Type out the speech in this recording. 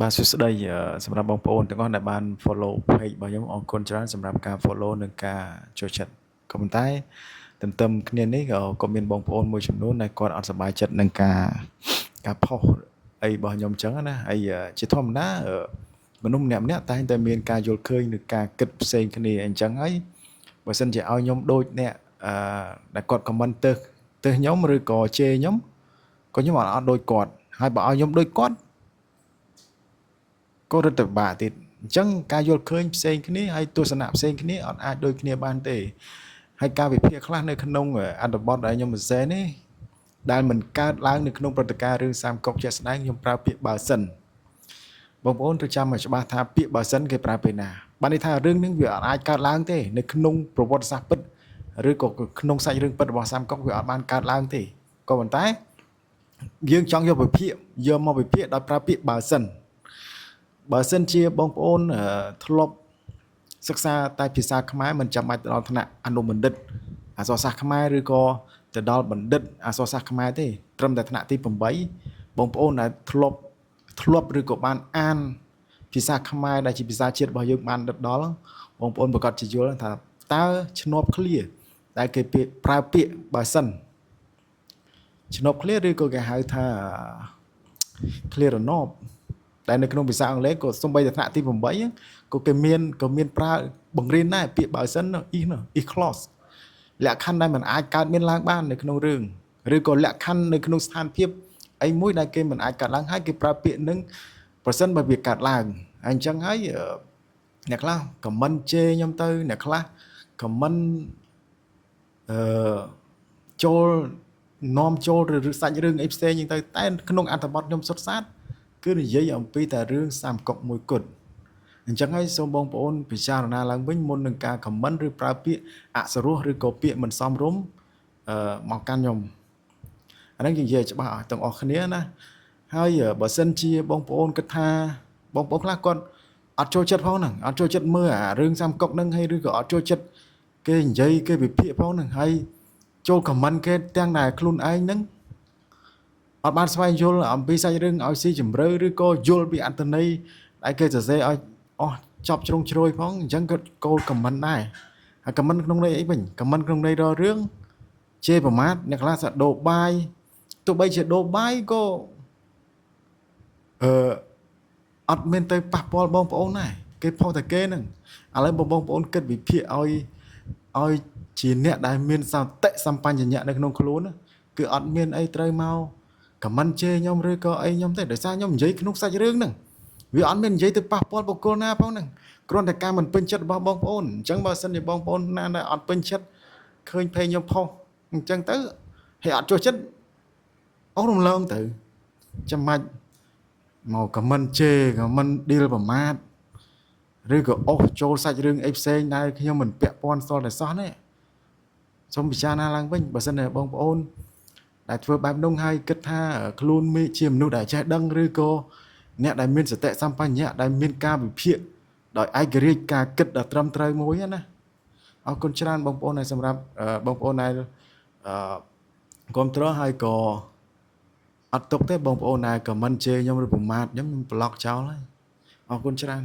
បាទសួស្តីសម្រាប់បងប្អូនទាំងអស់ដែលបាន follow page របស់ខ្ញុំអរគុណច្រើនសម្រាប់ការ follow និងការចូលចិត្តក៏ប៉ុន្តែទន្ទឹមគ្នានេះក៏មានបងប្អូនមួយចំនួនដែលគាត់អត់សប្បាយចិត្តនឹងការផុសអីរបស់ខ្ញុំអញ្ចឹងណាហើយជាធម្មតាមនុស្សម្នាក់ៗតែងតែមានការយល់ឃើញឬការគិតផ្សេងគ្នាអញ្ចឹងហើយបើសិនជាឲ្យខ្ញុំដូចអ្នកដែលគាត់ comment ទៅខ្ញុំឬក៏ជេរខ្ញុំក៏ខ្ញុំអត់ដូចគាត់ហើយបើឲ្យខ្ញុំដូចគាត់ក៏រឹតតែពិបាកទៀតអញ្ចឹងការយល់ឃើញផ្សេងគ្នាហើយទស្សនៈផ្សេងគ្នាអត់អាចដូចគ្នាបានទេហើយការវិភាគខ្លះនៅក្នុងអត្ថបទដែលខ្ញុំសរសេរនេះដែលមិនកើតឡើងនៅក្នុងព្រឹត្តិការណ៍រឿងសាមកុកជាក់ស្ដែងខ្ញុំប្រើពាក្យបើសិនបងប្អូនត្រូវចាំឲ្យច្បាស់ថាពាក្យបើសិនគេប្រើពេលណាបានន័យថារឿងនេះវាអាចកើតឡើងទេនៅក្នុងប្រវត្តិសាស្ត្រពិតឬក៏ក្នុងសាច់រឿងពិតរបស់សាមកុកវាអត់បានកើតឡើងទេក៏ប៉ុន្តែយើងចង់យកមកវិភាគដោយប្រើពាក្យបើសិនជាបងប្អូនធ្លាប់សិក្សាតែភាសាខ្មែរមិនចាំបាច់ទៅដល់ថ្នាក់អនុបណ្ឌិតអក្សរសាស្ត្រខ្មែរឬក៏ទៅដល់បណ្ឌិតអក្សរសាស្ត្រខ្មែរទេត្រឹមតែថ្នាក់ទី8បងប្អូនដែលធ្លាប់ឬក៏បានអានភាសាខ្មែរដែលជាភាសាជាតិរបស់យើងបានដិតដល់បងប្អូនប្រកាសជាយល់ថាតើឈ្នាប់ឃ្លាដែលគេប្រើពាក្យបើសិនឈ្នាប់ឃ្លាឬក៏គេហៅថា clear រណបតែនៅក្នុងភាសាអង់គ្លេសក៏សំបីតែថ្នាក់ទី8ក៏គេមានប្រើបង្រៀនដែរពាក្យបើសិន is clause លក្ខខណ្ឌដែលมันអាចកើតមានឡើងបាននៅក្នុងរឿងឬក៏លក្ខខណ្ឌនៅក្នុងស្ថានភាពអីមួយដែលគេមិនអាចកើតឡើងហើយគេប្រើពាក្យនឹងប្រសិនបើវាកើតឡើងអញ្ចឹងហើយអ្នកខ្លះ comment ជេរខ្ញុំទៅអ្នកខ្លះ comment ចូលនាំចូលឬសាច់រឿងអីផ្សេងហ្នឹងទៅតែក្នុងអត្ថបទខ្ញុំសុទ្ធសាធគឺនិយាយអំពីតែរឿងសាមកុកមួយគត់អញ្ចឹងហើយសូមបងប្អូនពិចារណាឡើងវិញមុននឹងការ comment ឬប្រើពាក្យអសរោះឬក៏ពាក្យមិនសមរម្យមកកាន់ខ្ញុំអាហ្នឹងនិយាយច្បាស់ទាំងអស់គ្នាណាហើយបើសិនជាបងប្អូនគិតថាបងប្អូនខ្លះគាត់អត់ចូលចិត្តផងហ្នឹងអត់ចូលចិត្តមើលអារឿងសាមកុកហ្នឹងហើយឬក៏អត់ចូលចិត្តគេនិយាយគេវិភាគផងហ្នឹងហើយចូល comment គេទាំងដែលខ្លួនឯងហ្នឹងអត់បានស្វែងយល់អំពីសាច់រឿងឲ្យស៊ីជម្រៅឬក៏យល់ពីអត្ថន័យដែលគេសរសេរឲ្យអស់ចប់ជ្រុងជ្រោយផងអញ្ចឹងក៏កូល comment ដែរហើយ comment ក្នុងន័យអីវិញ comment ក្នុងន័យរករឿងជេរប្រមាថអ្នកខ្លះសាដូបាយទោះបីជាដូបាយក៏អត់មានទៅប៉ះពាល់បងប្អូនដែរគេផុសតែគេហ្នឹងឥឡូវបងប្អូនគិតវិភាគឲ្យជាអ្នកដែលមានសតិសម្បញ្ញៈនៅក្នុងខ្លួនគឺអត់មានអីត្រូវមកcomment ជេរខ្ញុំឬក៏អីខ្ញុំទេដោយសារខ្ញុំនិយាយក្នុងសាច់រឿងហ្នឹងវាអត់មាននិយាយទៅប៉ះពាល់បុគ្គលណាផងហ្នឹងគ្រាន់តែការមិនពេញចិត្តរបស់បងប្អូនអញ្ចឹងបើសិនជាបងប្អូនណាដែលអត់ពេញចិត្តឃើញ page ខ្ញុំផុសអញ្ចឹងទៅហើយអត់ចូលចិត្តអូសរំលងទៅចាំបាច់មក comment ជេរ comment deal ប្រមាថឬក៏អូសចូលសាច់រឿងអីផ្សេងដែលខ្ញុំមិនពាក់ព័ន្ធស្ទល់តែសោះទេសូមពិចារណាឡើងវិញបើសិនជាបងប្អូនដែលធ្វើបែបនោះហើយគិតថាខ្លួនជាមនុស្សដែលចេះដឹងឬក៏អ្នកដែលមានសតិសម្បញ្ញៈដែលមានការវិភាគដោយឯករាជ្យការគិតដ៏ត្រឹមត្រូវមួយណាអរគុណច្រើនបងប្អូនដែលសម្រាប់បងប្អូនដែលគ្រប់គ្រងហើយក៏អត់ទុកទេបងប្អូនដែល comment ជេរខ្ញុំឬប្រមាថខ្ញុំប្លុកចោលហើយអរគុណច្រើន